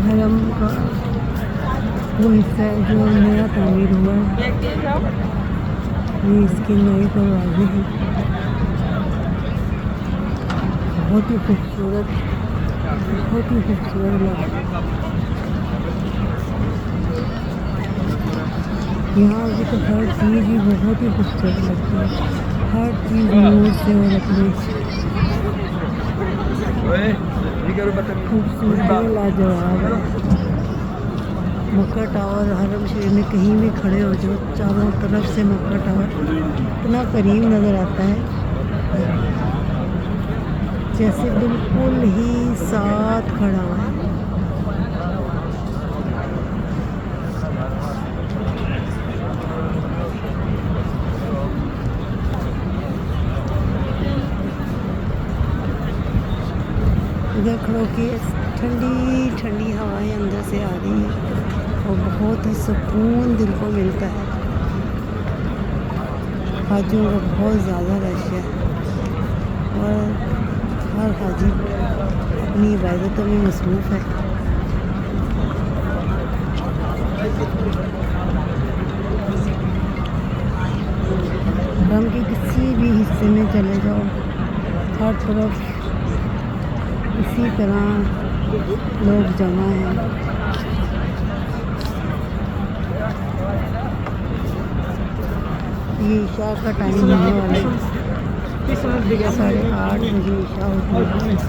हरम का वो हिस्सा है जो नया तामीर हुआ है। ये इसके नए दरवाजे हैं, बहुत ही खूबसूरत लगा। यहाँ की तो हर चीज़ ही बहुत ही खूबसूरत लगती है, हर चीज़ नूर से और अपने खूबसूरती लाजवाब है। मक्का टावर हरम शरीफ में कहीं भी खड़े हो जाओ, चारों तरफ से मक्का टावर इतना करीब नज़र आता है जैसे बिल्कुल ही साथ खड़ा हुआ है। इधर खड़ो के ठंडी ठंडी हवाएं अंदर से आ रही हैं और बहुत ही सुकून दिल को मिलता है। हाजियों का बहुत ज़्यादा रश है और हर हाजी अपनी इबादतों में मसरूफ़ है। हरम के किसी भी हिस्से में चले जाओ, हर तरफ इसी तरह लोग जमा हैं। ये ईशा का टाइम होने वाला है, 8:30 बजे ईशा होती है।